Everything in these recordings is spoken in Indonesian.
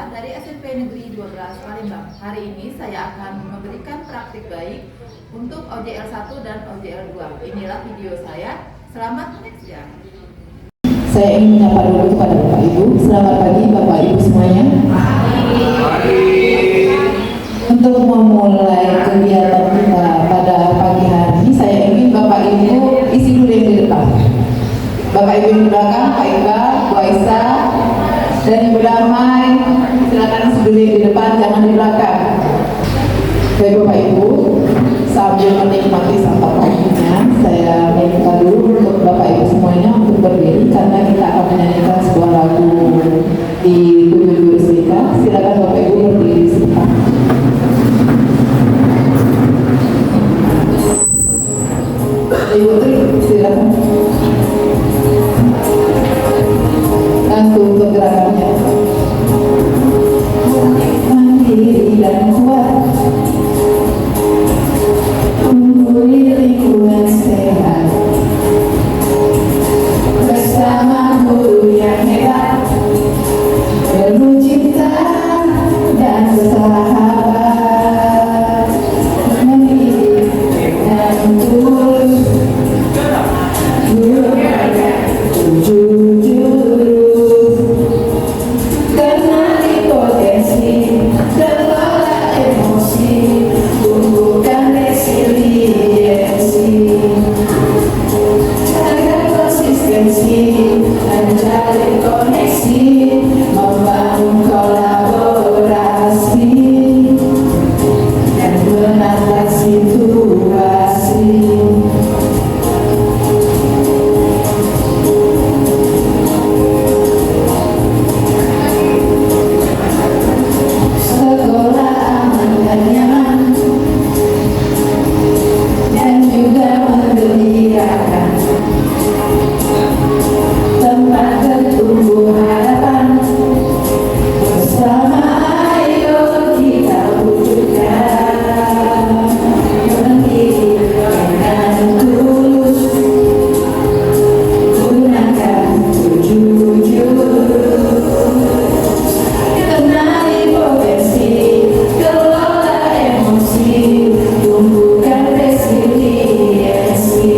Rizka dari SMP Negeri 12 Palembang. Hari ini saya akan memberikan praktik baik untuk OJL 1 dan OJL 2. Inilah video saya. Selamat menyaksikan. Saya ingin menyapa dulu kepada Bapak Ibu. Selamat pagi Bapak Ibu semuanya. Untuk memulai kegiatan kita pada pagi hari ini, saya ingin Bapak Ibu isi dulu yang di depan. Bapak Ibu yang di belakang, Pak Iqbal, Bu Aisyah, dan Ibu Damai, silakan isi dulu yang di depan, jangan di belakang. Baik Bapak Ibu, sambil menikmati santap paginya, saya minta dulu untuk Bapak Ibu semuanya untuk berdiri karena kita akan menyanyikan sebuah lagu di 7 jurus kita. Silakan Bapak Ibu berdiri sebentar. Ibu Tri, silakan. Langsung untuk gerakannya. Mandiri dan kuat, ungguli lingkungan sehat, bersama guru yang hebat, penuh cinta dan bersahabat, mendidik dengan tulus, guru tujuh jurus, kenali potensi, kelola emosi, tumbuhkan resiliensi, jaga konsistensi, menjalin koneksi, membangun kolaborasi, dan menata situasi. Sekolah aman dan nyaman, dan juga menggembirakan, tempat bertumbuh harapan, bersama ayo kita wujudkan, mendidik dengan tulus, gunakan 7 jurus, kenali potensi, kelola emosi, tumbuhkan resiliensi,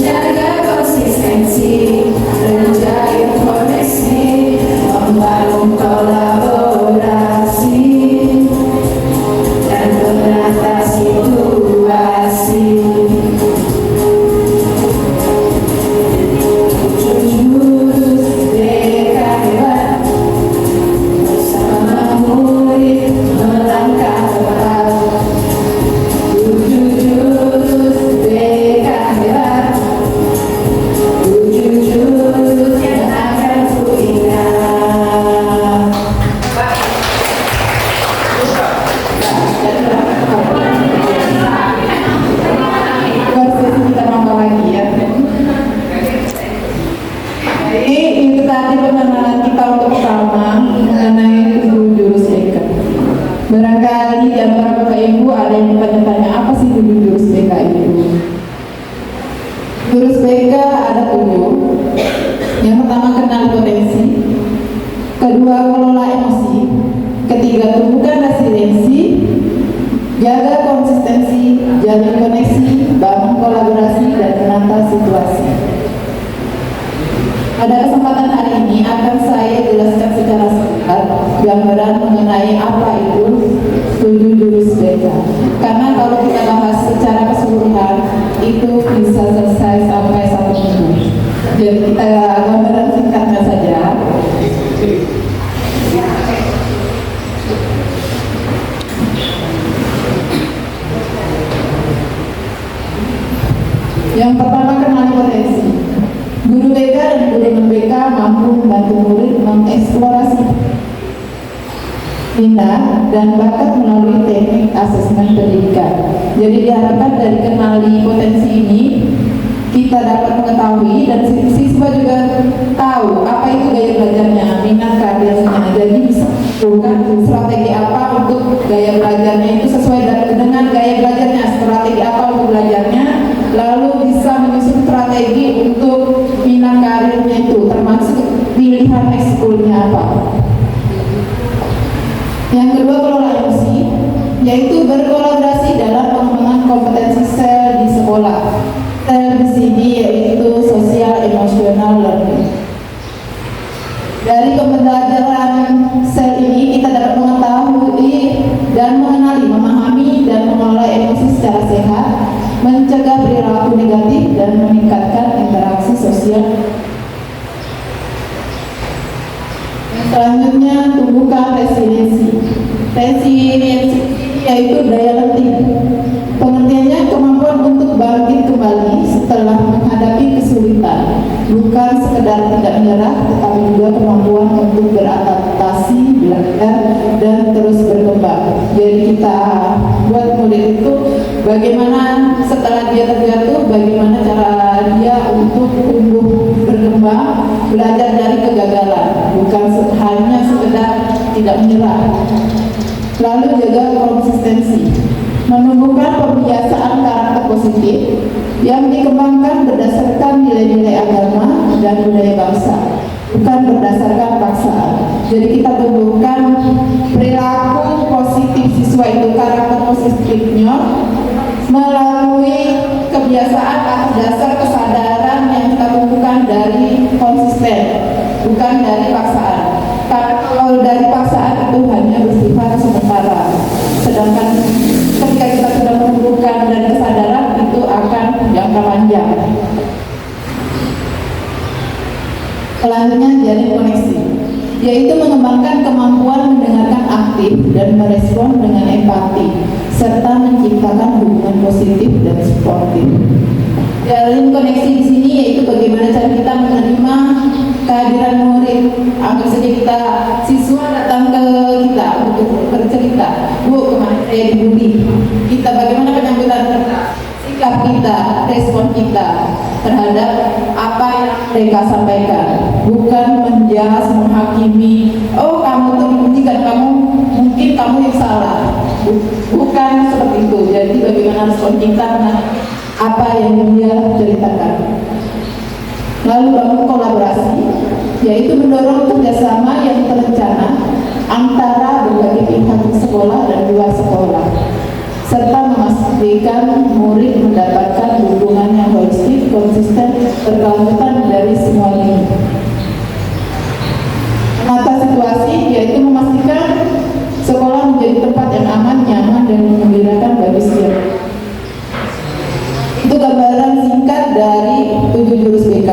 jaga konsistensi, menjalin koneksi, membangun kolaborasi, dan menata situasi. Jurus mereka hebat, bersama murid melangkah tepat. 7 jurus mereka hebat, 7 jurus yang akan ku ingat. Baru kita nambah lagi ya. Ini itu tadi pengenalan kita untuk pertama mengenai 7 jurus BK. Barangkali di antara Bapak Ibu ada yang bertanya apa sih 7 jurus BK itu? Jurus BK ada 7. Yang pertama kenali potensi, kedua kelola emosi, ketiga tumbuhkan resiliensi, jaga konsistensi, jalin koneksi, bangun kolaborasi, dan menata situasi. Pada kesempatan hari ini akan saya jelaskan secara singkat gambaran mengenai apa itu 7 jurus BK. Karena kalau kita bahas secara keseluruhan itu bisa selesai sampai 1 minggu. Jadi kita gambaran singkatnya saja. Yang pertama kenali potensi. Guru BK dan guru non-BK mampu membantu murid mengeksplorasi minat dan bakat melalui teknik asesmen pendidikan. Jadi diharapkan dari kenali potensi ini kita dapat mengetahui dan siswa juga tahu apa itu gaya belajarnya, minat karirnya. Jadi bisa bukan strategi apa untuk gaya belajarnya itu sesuai dengan gaya belajarnya, strategi apa untuk belajarnya, lalu bisa menyusun strategi untuk minat karirnya itu, termasuk pilihan ekskulnya apa. yaitu berkolaborasi dalam pengembangan kompetensi sel di sekolah. Sel di sini yaitu social emotional learning. Dari pembelajaran sel ini kita dapat mengetahui dan mengenali, memahami dan mengelola emosi secara sehat, mencegah perilaku negatif dan meningkatkan interaksi sosial. Selanjutnya, tumbuhkan resiliensi. Resiliensi yaitu daya lenting. Pengertiannya kemampuan untuk bangkit kembali setelah menghadapi kesulitan, bukan sekedar tidak menyerah, tetapi juga kemampuan untuk beradaptasi, belajar, dan terus berkembang. Jadi kita buat murid itu bagaimana setelah dia terjatuh, bagaimana cara dia untuk tumbuh berkembang, belajar dari kegagalan, bukan hanya sekedar tidak menyerah. Lalu jaga konsistensi, menumbuhkan pembiasaan karakter positif yang dikembangkan berdasarkan nilai-nilai agama dan budaya bangsa, bukan berdasarkan paksaan. Jadi kita tumbuhkan perilaku positif siswa itu, karakter positifnya melalui kebiasaan atas dasar kesadaran yang kita tumbuhkan dari konsisten, bukan dari paksaan. Karena kalau dari paksaan itu hanya bersifat sementara, sedangkan ketika kita sudah menumbuhkan dari kesadaran itu akan jangka panjang. Selanjutnya jalin koneksi, yaitu mengembangkan kemampuan mendengarkan aktif dan merespon dengan empati, serta menciptakan hubungan positif dan suportif. Jalin koneksi di sini yaitu bagaimana cara kita menerima kehadiran murid. Anggap saja kita siswa datang ke kita untuk bercerita, Bu, kemarin saya dibully. Kita bagaimana penyambutan kita, sikap kita, respon kita terhadap apa yang mereka sampaikan, bukan menjudge, menghakimi. Oh, kamu tuh dibully kan, mungkin kamu yang salah. Bukan seperti itu. Jadi bagaimana respon kita apa yang dia ceritakan. Lalu bangun kolaborasi, yaitu mendorong kerjasama yang terencana antara berbagai pihak di sekolah dan luar sekolah, serta memastikan murid mendapatkan dukungan yang holistik, konsisten, berkelanjutan dari semua lini. Menata situasi, yaitu memastikan sekolah menjadi tempat yang aman, nyaman, dan menggembirakan bagi setiap. Itu gambaran singkat dari 7 jurus BK.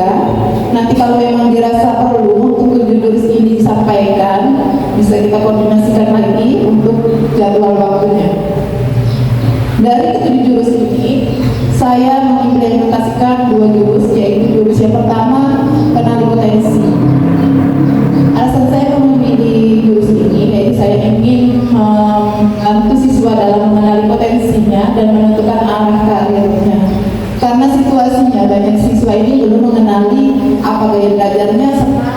Nanti kalau memang dirasa perlu untuk 7 jurus ini disampaikan, bisa kita koordinasikan lagi untuk jadwal waktunya. Dari 7 jurus ini, saya mengimplementasikan 2 jurus, yaitu jurus yang pertama, kenali potensi. Alasan saya memilih jurus ini, yaitu saya ingin membantu siswa dalam mengenali potensinya dan menentukan arah karirnya. Karena situasinya banyak siswa ini belum mengenali apa gaya belajarnya serta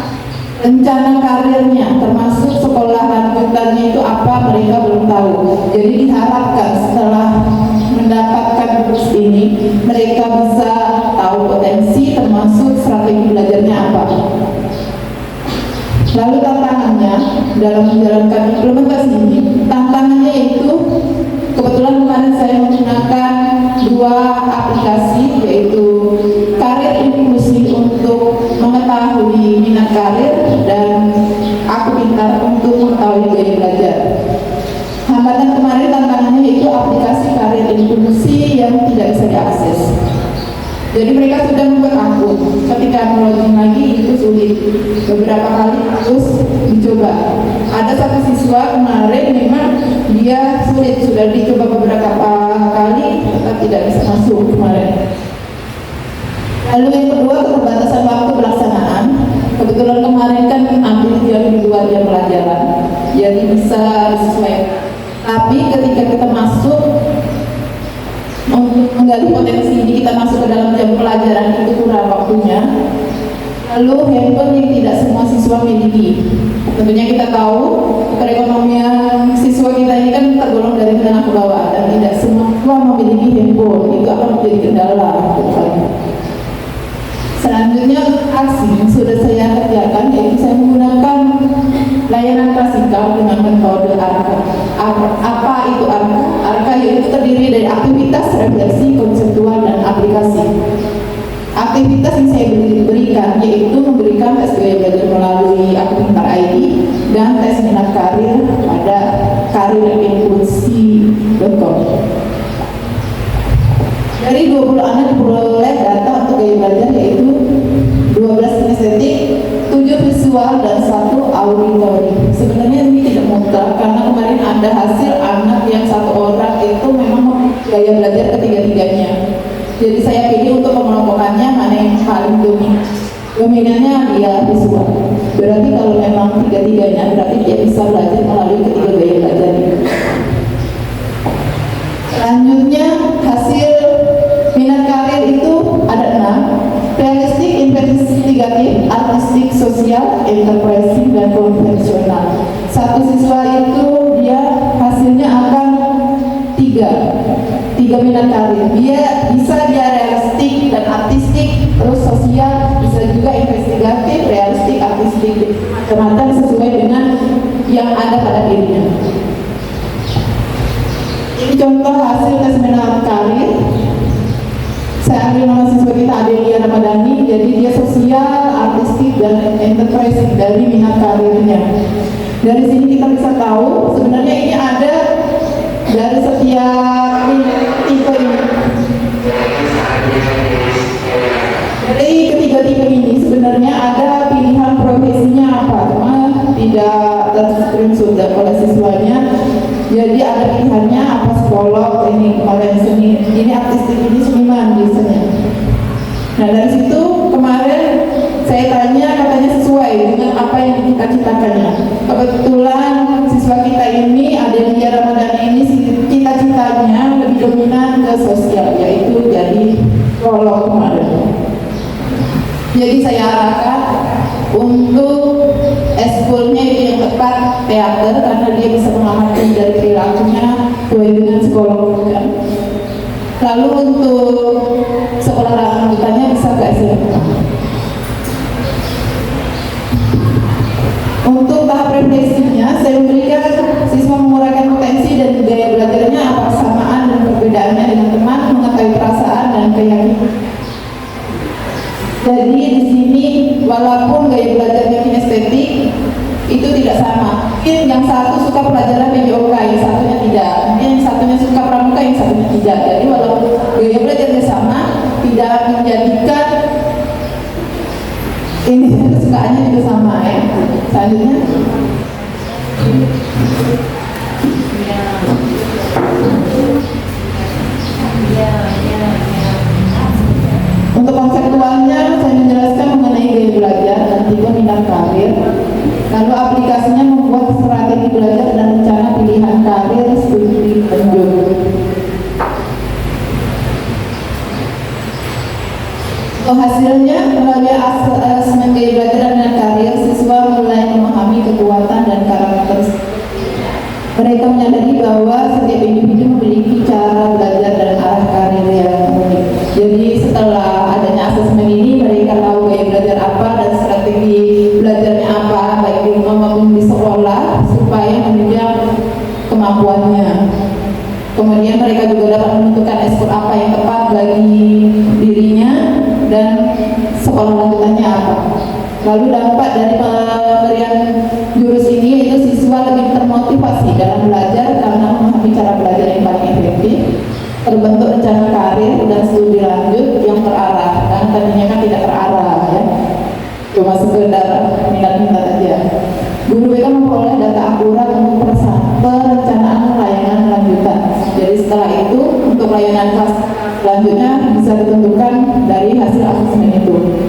rencana karirnya, termasuk sekolah lanjutannya itu apa mereka belum tahu. Jadi diharapkan setelah mendapatkan jurus ini mereka bisa tahu potensi termasuk strategi belajarnya apa. Lalu tantangannya dalam menjalankan implementasi ini, tantangannya yaitu kebetulan kemarin saya menggunakan 2 aplikasi, yaitu Karir Inklusi untuk mengetahui minat karir dan Aku Pintar untuk mengetahui gaya belajar. Hambatan kemarin tantangannya yaitu aplikasi Karir Inklusi yang tidak bisa diakses. Jadi mereka sudah membuat akun, ketika melogin lagi itu sulit. Beberapa kali harus dicoba. Ada satu siswa kemarin memang dia sulit, sudah dicoba beberapa kali, tetap tidak bisa masuk kemarin. Lalu yang kedua, keterbatasan waktu pelaksanaan. Kebetulan kemarin kan ambil jam di luar jam pelajaran, jadi bisa disesuaikan. Tapi ketika kita masuk untuk menggali potensi ini, kita masuk ke dalam jam pelajaran itu kurang waktunya. Lalu handphone yang tidak semua siswa miliki. Tentunya kita tahu perekonomian siswa kita ini kan tergolong dari menengah ke bawah dan tidak semua memiliki handphone. Itu akan menjadi kendala. Selanjutnya aksi yang sudah saya kerjakan, yaitu saya menggunakan layanan klasikal dengan metode ARKA. Apa itu ARKA? terdiri dari aktivitas, refleksi, konseptual, dan aplikasi. Aktivitas yang saya berikan yaitu memberikan tes gaya belajar melalui Aku Pintar ID dan tes minat karir pada karirinkludsi.com. Dari 20 anak diperoleh data untuk gaya belajar yaitu 12 kinestetik, 7 visual, dan 1 auditori. Sebenarnya ini tidak mutlak karena kemarin ada hasil anak yang 1 orang itu memang gaya belajar ketiga-tiganya. Jadi saya pilih untuk pengelompokannya mana yang paling dominan. Dominannya dia visual. Berarti kalau memang tiga-tiganya berarti dia bisa belajar melalui ketiga gaya belajar ini. Selanjutnya hasil minat karir itu ada 6: realistik, investigatif, artistik, sosial, enterprising, dan konvensional. Satu siswa itu dia hasilnya akan tiga minat karir. Dia bisa realistik dan artistik, terus sosial, bisa juga investigatif, realistik, artistik, macam-macam sesuai dengan yang ada pada dirinya. Ini contoh hasil tes minat karir. Saya ambil nama siswa kita Adelia Ramadhani, jadi dia sosial, artistik, dan enterprising dari minat karirnya. Dari sini kita bisa tahu sebenarnya ini ada dari setiap tipe ini. Dari ketiga-tiga ini sebenarnya ada pilihan profesinya apa, cuma tidak ter-screenshot oleh siswanya. Jadi ada pilihannya apa, psikolog, ini kemarin seni, ini artistik, ini seniman biasanya. Nah dari situ kemarin saya tanya, katanya sesuai dengan apa yang dicita-citakannya. Kebetulan siswa kita ini Adelia Ramadhani ini cita-citanya lebih dominan ke sosial, yaitu jadi psikolog kemarin. Jadi saya arahkan untuk eskulnya itu yang tepat teater karena dia bisa mengamati dari perilakunya sesuai dengan psikolognya. Lalu untuk sekolah lanjutannya bisa ke SMK. Untuk tahap refleksinya saya memberikan siswa menguraikan potensi dan gaya belajarnya, apa kesamaan dan perbedaannya dengan teman, mengetahui perasaan dan keyakinan. Jadi di sini walaupun gaya belajarnya kinestetik itu tidak sama. Mungkin yang satu suka pelajaran PJOK, yang satunya tidak. Mungkin yang satunya suka pramuka, yang satunya tidak. Jadi walaupun gaya belajarnya sama, tidak menjadikan ini kesukaannya juga sama ya. Selanjutnya. Untuk konseptualnya saya menjelaskan mengenai gaya belajar dan tipe minat karir. Lalu aplikasinya membuat strategi belajar dan rencana pilihan karir studi lanjut. Untuk hasilnya melalui asesmen gaya belajar dan minat karir, siswa mulai memahami kekuatan dan karakteristik. Mereka menyadari bahwa setiap individu memiliki cara belajar dan arah karir yang unik. Jadi setelah adanya asesmen ini, mereka tahu gaya belajar apa dan strategi belajarnya apa, baik di rumah maupun di sekolah, supaya menunjang kemampuannya. Kemudian mereka juga dapat menentukan ekskul apa yang tepat bagi dirinya dan sekolah lanjutannya apa. Lalu dampak dari pemberian jurus ini yaitu siswa lebih termotivasi dalam belajar karena memahami cara belajar yang paling efektif, terbentuk rencana karir dan studi lanjut yang terarah. Kan tadinya kan tidak terarah ya, cuma sekedar minat-minat aja. Guru BK memperoleh data akurat untuk perencanaan layanan lanjutan. Jadi setelah itu untuk layanan kelas selanjutnya bisa ditentukan dari hasil asesmen itu.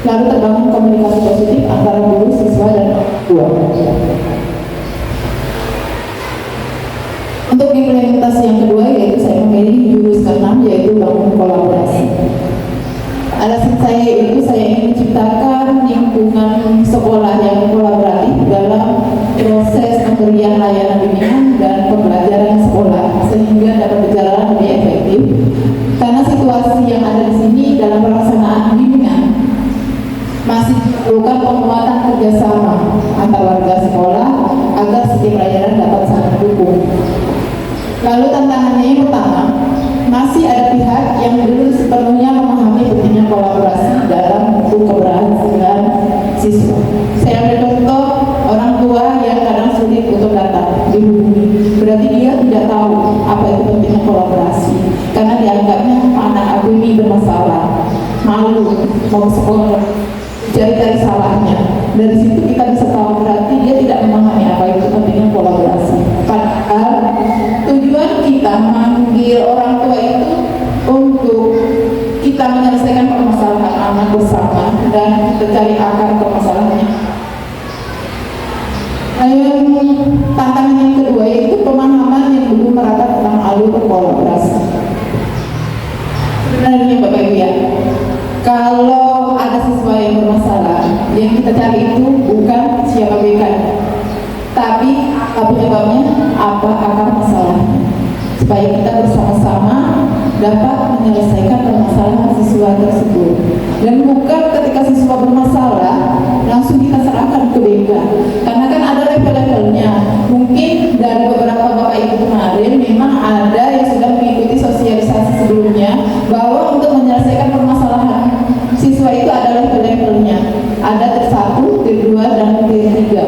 Lalu terbangun komunikasi positif antara guru, siswa, dan orang tua. Untuk implementasi yang kedua yaitu saya memilih jurus ke-6 yaitu bangun kolaborasi. Alasan saya itu saya ingin menciptakan lingkungan sekolah yang kolaboratif dalam proses pemberian layanan bimbingan dan pembelajaran sekolah sehingga dapat berjalan lebih efektif. Karena situasi yang ada di sini dalam pelaksanaan bimbingan masih diperlukan penguatan kerjasama antar warga sekolah agar setiap pelajaran dapat saling mendukung. Lalu tantangannya yang pertama, masih ada pihak yang belum sepenuhnya memahami pentingnya kolaborasi dalam untuk keberhasilan siswa. Saya ambil contoh orang tua yang kadang sulit untuk datang dihubungi. Berarti dia tidak tahu apa itu pentingnya kolaborasi, karena dianggapnya anak aku ini bermasalah, malu mau sekolah, cari salahnya. Dari situ kita bisa tahu berarti dia tidak memahami apa itu pentingnya kolaborasi. Padahal tujuan kita memanggil orang tua itu untuk kita menyelesaikan permasalahan anak bersama dan kita cari akar permasalahannya. Tantangan yang kedua yaitu pemahaman yang belum merata tentang alur kolaborasi. Sebenarnya Bapak Ibu ya, kalau ada siswa yang bermasalah, yang kita cari itu bukan siapa BK, tapi apa penyebabnya, apa akar masalahnya, supaya kita bersama-sama dapat menyelesaikan permasalahan siswa tersebut. Dan bukan ketika siswa bermasalah langsung kita serahkan ke BK, karena kan ada level-levelnya. Mungkin dari beberapa Bapak Ibu kemarin memang ada yang sudah mengikuti sosialisasi sebelumnya bahwa untuk menyelesaikan permasalahan siswa itu ada level-levelnya. Ada tier 1, tier 2, dan tier 3.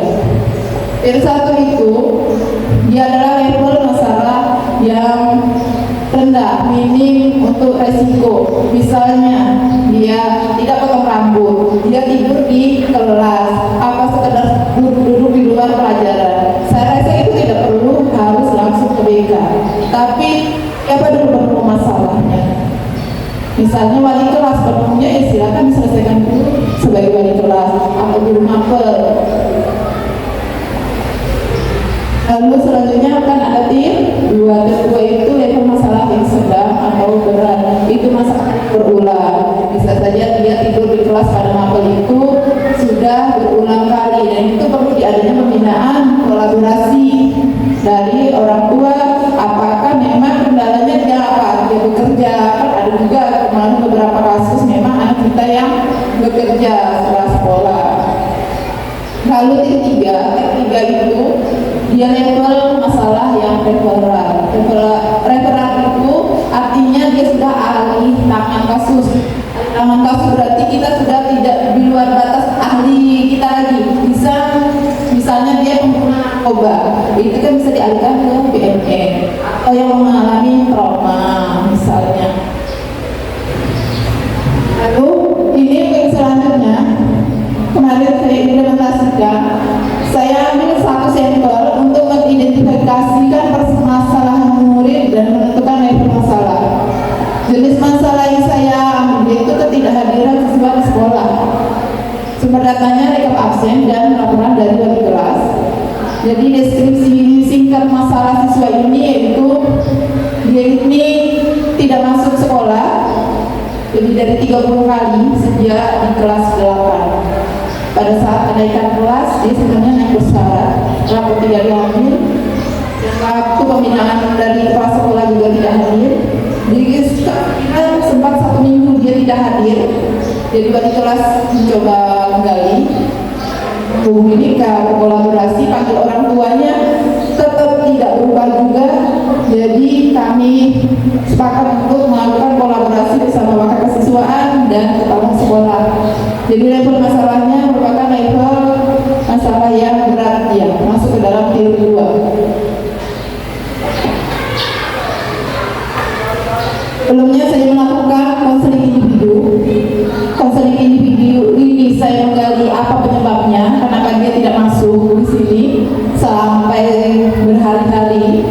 Tier 1 itu dia adalah level masalah yang rendah, minim untuk resiko. Misalnya dia tidak potong rambut, dia tidur di kelas, apa sekedar duduk di luar pelajaran. Saya rasa itu tidak perlu harus langsung ke BK, tapi apa dulu masalahnya. Misalnya wali kelas penuhnya ya silakan diselesaikan dulu sebagai wali kelas atau guru mapel. Lalu selanjutnya akan ada tier 2. Tier 2 itu level masalah yang sedang atau berat. Itu masalah berulang. Bisa saja dia tidur di kelas pada mapel itu sudah berulang kali, dan itu perlu diadanya pembinaan kolaborasi dari orang tua. Apakah memang kendalanya dia apa? Dia bekerja. Kan ada juga kemarin beberapa kasus memang anak kita yang bekerja setelah sekolah. Lalu tier 3 itu dia level masalah yang referal. Referal itu artinya dia sudah ahli tangan kasus. Tangan kasus berarti kita sudah tidak di luar batas ahli kita lagi. Misalnya dia pengguna narkoba, itu kan bisa dialihkan ke BNN, atau yang mengalami trauma misalnya. Lalu ini yang selanjutnya, kemarin saya implementasikan, saya ambil satu sampel untuk mengidentifikasikan permasalahan murid dan menentukan level masalah. Jenis masalah yang saya ambil itu ketidakhadiran siswa di sekolah. Sumber datanya rekap absen dan laporan dari wali kelas. Jadi deskripsi singkat masalah siswa ini yaitu dia ini tidak masuk sekolah lebih dari 30 kali sejak di kelas 8. Pada saat kenaikan kelas dia sebenarnya naik bersyarat, rapor tidak diambil, dan waktu pembinaan dari kepala sekolah juga tidak hadir. Jadi kita sempat 1 minggu dia tidak hadir. Jadi wali kelas mencoba menggali, hubungi ke kolaborasi, panggil orang tuanya, tetap tidak berubah juga. Jadi kami sepakat untuk melakukan kolaborasi bersama wakil kesiswaan dan kepala sekolah. Jadi level masalahnya merupakan level masalah yang berat, ya, masuk ke dalam tier 2. Sebelumnya saya melakukan konseling individu. Konseling individu ini saya menggali apa penyebabnya, kenapa dia tidak masuk di sini sampai berhari-hari.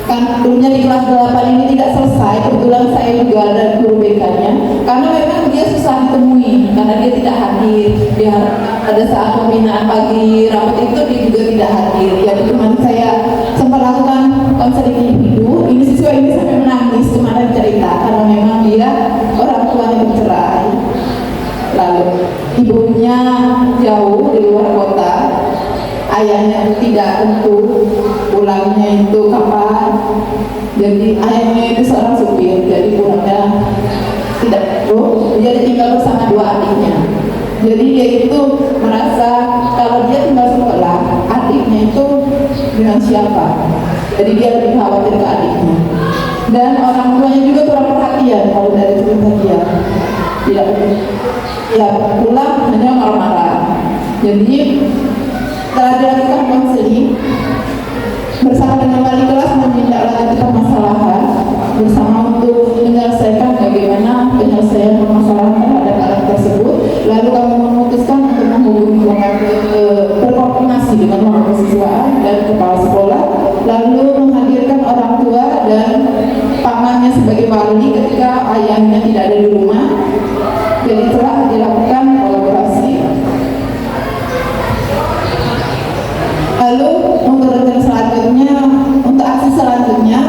Kan dulunya di kelas 8 ini tidak selesai, kebetulan saya juga ada guru BK-nya, karena memang dia susah ditemui, karena dia tidak hadir. Dia pada saat pembinaan pagi rapat itu dia juga tidak hadir. Jadi kemarin saya sempat lakukan konseling individu. Ini siswa ini sampai menangis kemarin cerita, karena memang dia orang tuanya bercerai, lalu ibunya jauh di luar kota, ayahnya tidak tentu pulangnya itu kapan. Jadi ayahnya itu seorang supir, jadi pulangnya tidak tentu. Dia tinggal bersama 2 adiknya. Jadi dia itu merasa kalau dia tinggal sekolah, adiknya itu dengan siapa? Jadi dia lebih khawatir ke adiknya. Dan orang tuanya juga kurang perhatian kalau dari cerita dia. Tidak, ya pulang hanya marah-marah. Jadi setelah dilakukan konseling bersama dengan wali kelas menindaklanjuti permasalahan bersama untuk menyelesaikan bagaimana penyelesaian permasalahan terhadap anak tersebut. Lalu kami memutuskan untuk menghubungi berkoordinasi dengan orang kesiswaan dan kepala sekolah, lalu menghadirkan orang tua dan pamannya sebagai wali ketika ayahnya tidak ada di rumah. Jadi telah dilakukan kolaborasi. Lalu untuk rencana selanjutnya, untuk aksi selanjutnya,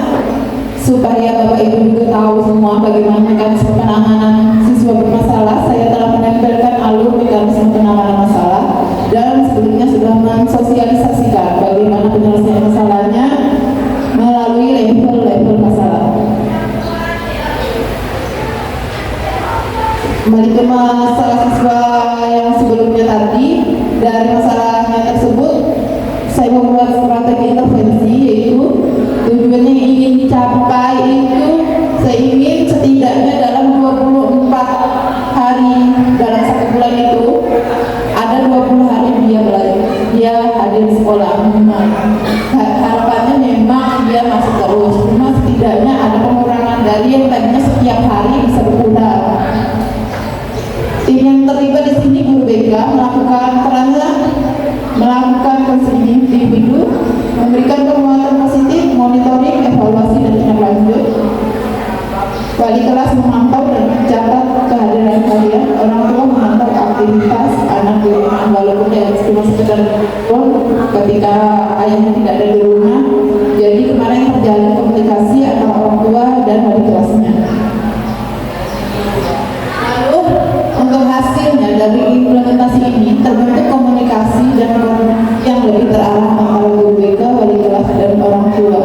supaya Bapak Ibu juga tahu semua bagaimana mekanisme penanganan siswa bermasalah, saya telah menempelkan alur mekanisme penanganan masalah dan sebelumnya sudah mensosialisasikan bagaimana penyelesaian masalahnya melalui level-level masalah. Kembali ke masalah siswa yang sebelumnya tadi, dari masalahnya tersebut saya membuat strategi intervensi, yaitu tujuannya yang ingin dicapai itu saya ingin setidaknya dalam 24 hari dalam 1 bulan itu ada 20 hari dia hadir di sekolah. Harapannya memang dia masuk terus, cuma setidaknya ada pengurangan dari yang tadinya setiap hari bisa berkurang. Tim yang terlibat di sini guru BK melakukan konseling individu, memberikan penguatan positif, monitoring, evaluasi dan tindak lanjut. Wali kelas memantau dan mencatat kehadiran kalian, orang tua memantau aktivitas anak di rumah walaupun ya cuma sekedar ketika ayahnya tidak ada di rumah. Jadi kemarin terjalin komunikasi antara orang tua dan wali kelasnya. Lalu untuk hasilnya dari implementasi ini terbentuk komunikasi dan yang lebih terarah antara guru BK, wali kelas dan orang tua.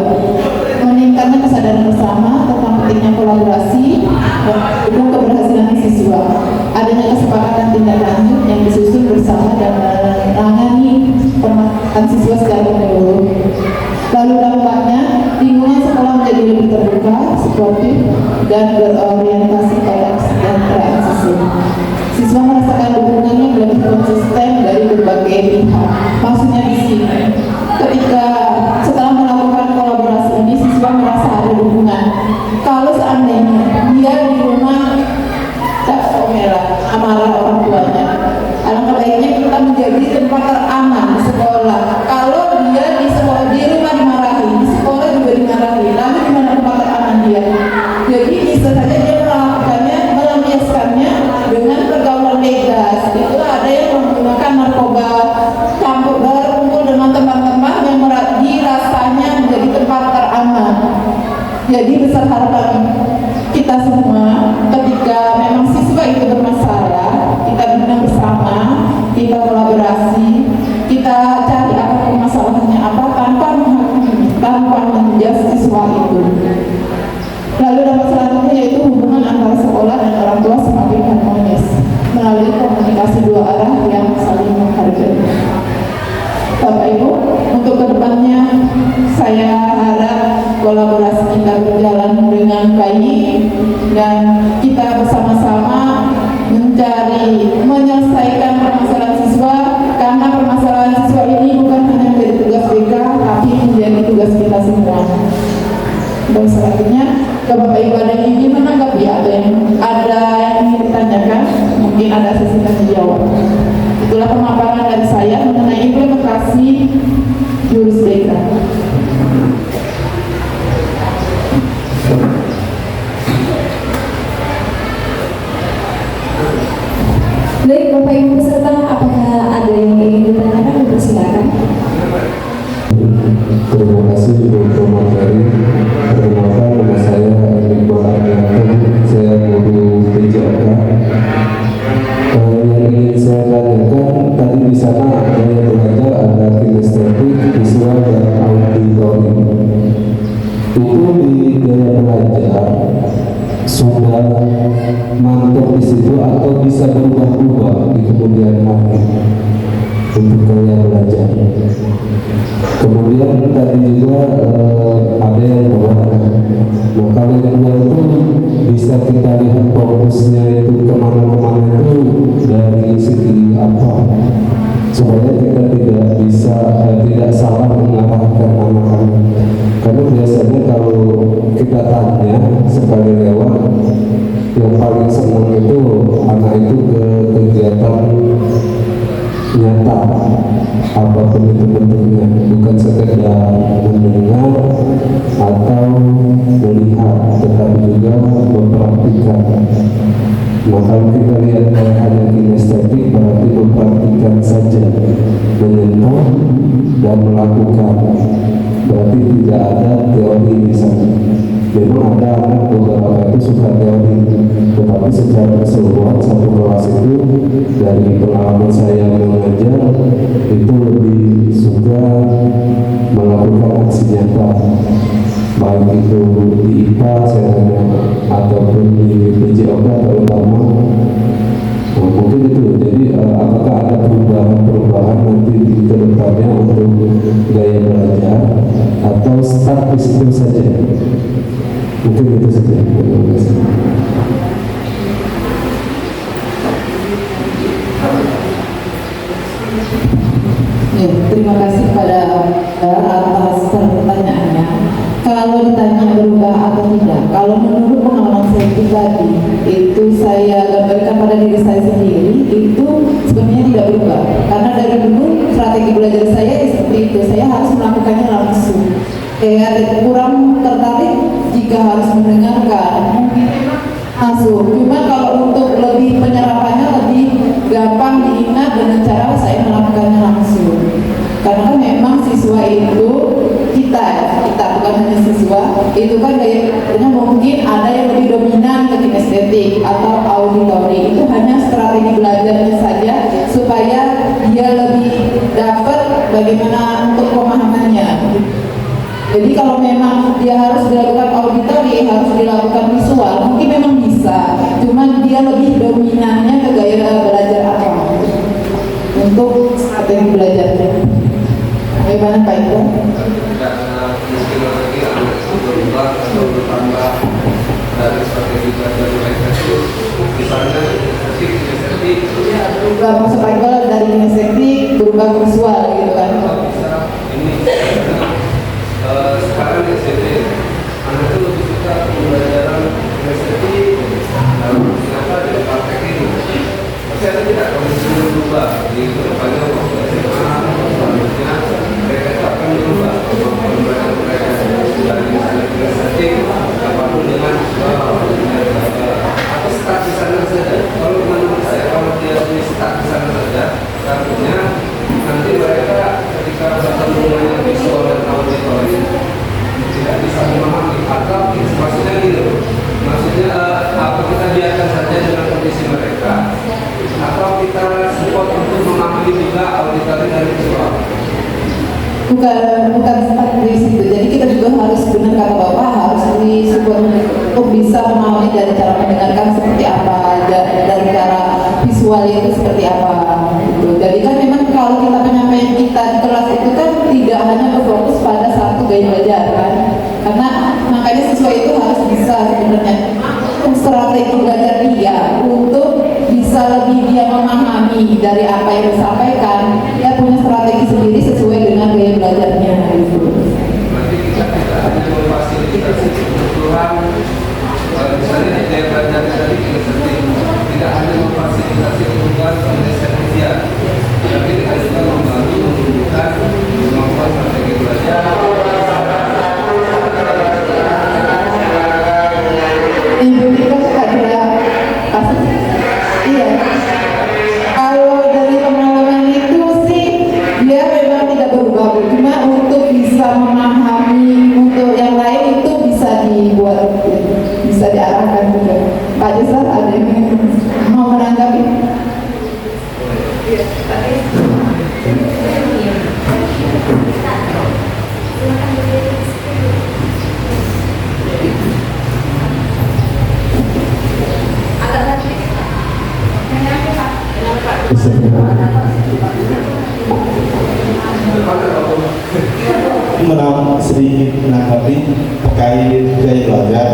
Meningkatnya kesadaran bersama tentang pentingnya kolaborasi dan keberhasilan siswa. Adanya kesepakatan tindak lanjut yang disusun bersama dan menangani permasalahan siswa secara menyeluruh. Lalu dampaknya, lingkungan sekolah menjadi lebih terbuka, sportif, dan berorientasi pada kesejahteraan siswa. Siswa merasakan dukungan yang lebih konsisten dari berbagai pihak. Maksudnya di sini, ketika setelah melakukan kolaborasi ini, siswa merasa ada dukungan. Kalau seandainya dia di rumah tak omelah, amarah orang tuanya, alangkah baiknya kita menjadi tempat teraman di sekolah. Kalau dia di sekolah, di rumah dimarahi, di sekolah juga dimarahi, lalu di mana tempat teraman dia? Jadi bisa saja dia melakukannya, melampiaskannya dengan pergaulan bebas. Itu ada yang menggunakan narkoba, campur berkumpul dengan teman-teman yang dirasanya menjadi tempat teraman. Jadi besar harapan kita semua ketika memang siswa itu bermasalah, kita bina bersama, kita kolaborasi, kita cari apa permasalahannya apa tanpa menjudge siswa itu. Lalu dampak selanjutnya yaitu hubungan antara sekolah dan orang tua semakin harmonis melalui komunikasi dua arah yang saling menghargai. Bapak Ibu, untuk kedepannya saya harap kolaborasi kita berjalan dengan baik dan kita bersama-sama menyelesaikan permasalahan siswa, karena permasalahan siswa ini bukan hanya menjadi tugas BK tapi menjadi tugas kita semua. Dan selanjutnya ke Bapak Ibu ada yang ingin menanggapi, ada yang ingin ditanyakan, mungkin ada sesi tanya jawab. Itulah pemaparan dari saya mengenai implementasi jurus BK. Baik Bapak Ibu peserta, apakah ada yang ingin ditanyakan? Silakan. Terima kasih untuk materi. Perkenalkan, nama saya Iqbal Ardianto, saya guru PJK. Yang ingin saya tanyakan, tadi di sana ada yang belajar ada kinestetik, visual dan auditori. Itu di gaya belajar sudah mantap di situ atau bisa berubah-ubah di kemudian hari? untuk gaya belajar. Kemudian tadi juga ada yang berwarna. Nah kalau yang dua itu bisa kita lihat fokusnya itu kemana-kemana itu dari segi apa, supaya kita tidak salah mengarahkan anak-anak. Karena biasanya kalau kita tanya sekali lewat, yang paling senang itu anak itu ke kegiatan nyata apapun itu bentuknya, bukan sekedar mendengar atau melihat, tetapi juga mempraktikkan. Nah kalau kita lihat hanya kinestetik berarti mempraktikkan saja, menyentuh dan melakukan, berarti tidak ada teori di sana. Memang ada anak beberapa itu suka teori, tetapi secara keseluruhan satu kelas itu dari pengalaman saya mengajar itu lebih suka melakukan aksi nyata, baik itu di IPA saya tanya ataupun di PJOK terutama. Nah, mungkin itu. Jadi apakah ada perubahan nanti di kedepannya untuk gaya belajar atau start di situ saja? Mungkin itu saja. Terima kasih. Ya, terima kasih pada atas pertanyaannya. Kalau ditanya berubah atau tidak, kalau menurut pengalaman saya pribadi, itu saya gambarkan pada diri saya sendiri, itu sebenarnya tidak berubah. Karena dari dulu strategi belajar saya seperti itu, saya harus melakukannya langsung. Kayak kurang tertarik jika harus mendengarkan, langsung. Cuma kalau untuk lebih penyerapannya lebih gampang diingat dengan cara saya melakukannya langsung. Karena memang siswa itu kita bukan hanya siswa, itu kan kayaknya mungkin ada yang lebih dominan ke kinestetik atau auditori. Itu hanya strategi belajarnya saja supaya dia lebih dapat bagaimana untuk pemahamannya. Jadi kalau memang dia harus dilakukan auditori, harus dilakukan visual, mungkin memang bisa. Cuman dia lebih dominannya ke gaya belajar apa untuk strategi belajarnya. Bagaimana Pak Ibu? Tidak mungkin lagi anak itu berubah atau bertambah dari strategi belajar mereka itu. Misalnya kinestetik, Berubah masuk Pak Ibu dari kinestetik berubah ke visual gitu kan? ini sekarang di sini anak itu lebih suka pembelajaran kinestetik, lalu kenapa dia pakai ini? Tapi ada tidak kondisi berubah di kedepannya waktu SMA selanjutnya mereka itu akan berubah pembelajaran mereka dari misalnya kinestetik apapun dengan atau start di sana saja. Kalau menurut saya kalau dia start di sana saja, artinya nanti mereka ketika bertemu dengan visual dan auditori tidak bisa memahami atau maksudnya gitu. Maksudnya apa kita biarkan saja dengan kondisi mereka atau kita support untuk memahami juga auditori dan visual. Bukan seperti situ. Jadi kita juga harus, benar kata Bapak, harus disupport untuk bisa memahami dari cara mendengarkan seperti apa, dari cara visual itu seperti apa. Gitu. Jadi kan memang kalau kita penyampaian kita di kelas itu kan tidak hanya berfokus pada satu gaya belajar kan. Karena makanya siswa itu harus bisa sebenarnya untuk strategi belajar dia, untuk bisa lebih dia memahami dari apa yang disampaikan, dia punya strategi sendiri sesuai dengan gaya belajarnya gitu. Berarti kita tidak hanya memfasilitasi kebutuhan misalnya di gaya belajar tadi tidak hanya memfasilitasi kebutuhan kinestetik dia, tapi kita juga membantu menunjukkan kemampuan strategi belajar. Iya. Kalau dari pengalaman itu sih dia memang tidak berubah, cuma untuk bisa memahami untuk yang lain itu bisa dibuat, bisa diarahkan juga. Pak Jesa ada yang mau menanggapi? sedikit menanggapi terkait gaya belajar.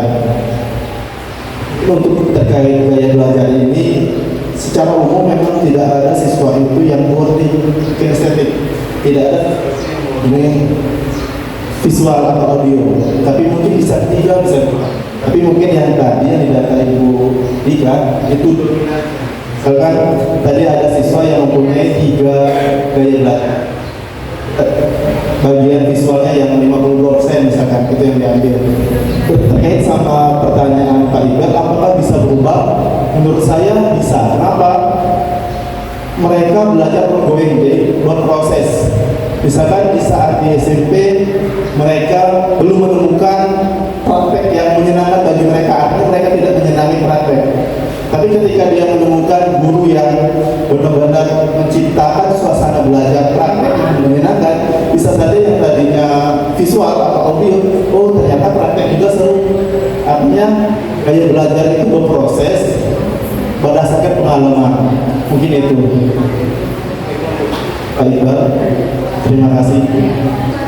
Untuk terkait gaya belajar ini, secara umum memang tidak ada siswa itu yang murni kinestetik, tidak ada ini visual atau audio, tapi mungkin bisa tiga, bisa dua. Tapi mungkin yang tadi yang didata Ibu Dika itu misalkan tadi ada siswa yang mempunyai 3 gaya belajar, bagian visualnya yang 52% misalkan, itu yang diambil. Terkait sama pertanyaan Pak Iqbal, apakah bisa berubah? Menurut saya bisa. Kenapa? Mereka belajar ongoing, jadi berproses. Misalkan di saat di SMP mereka belum menemukan praktek yang menyenangkan bagi mereka, artinya mereka tidak menyenangi praktek. Tapi ketika dia menemukan guru yang benar-benar menciptakan suasana belajar praktek yang menyenangkan, bisa saja yang tadinya visual atau audio, oh ternyata praktek juga seru. Artinya gaya belajar itu berproses berdasarkan pengalaman. Mungkin itu. Pak Iqbal, terima kasih.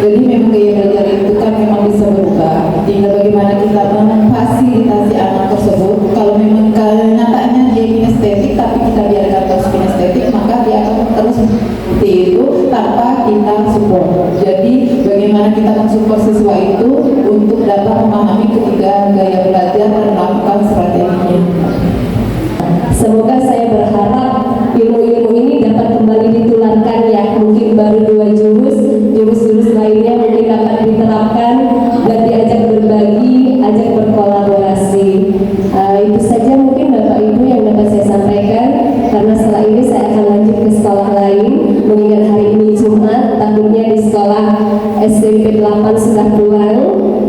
Jadi memang gaya belajar itu kan memang bisa berubah. Tinggal bagaimana kita memfasilitasi anak tersebut. Kalau memang nyatanya dia kinestetik, tapi kita biarkan terus kinestetik, maka dia akan terus seperti itu tanpa kita support. Jadi bagaimana kita mensupport siswa itu untuk dapat memahami ketiga gaya belajar dan melakukan strateginya. Semoga saya berharap ilmu-ilmu ini dapat kembali ditularkan ya, mungkin baru 2 jurus lainnya mungkin dapat diterapkan dan diajak berbagi, ajak berkolaborasi. Itu saja mungkin Bapak Ibu yang dapat saya sampaikan, karena setelah ini saya akan lanjut ke sekolah lain, mengingat hari ini Jumat, takutnya di sekolah SMP 8 sudah pulang.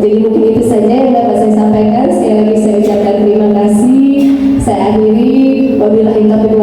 Jadi mungkin itu saja yang dapat saya sampaikan. Sekali lagi saya ucapkan terima kasih. Saya akhiri, wabillahi taufiq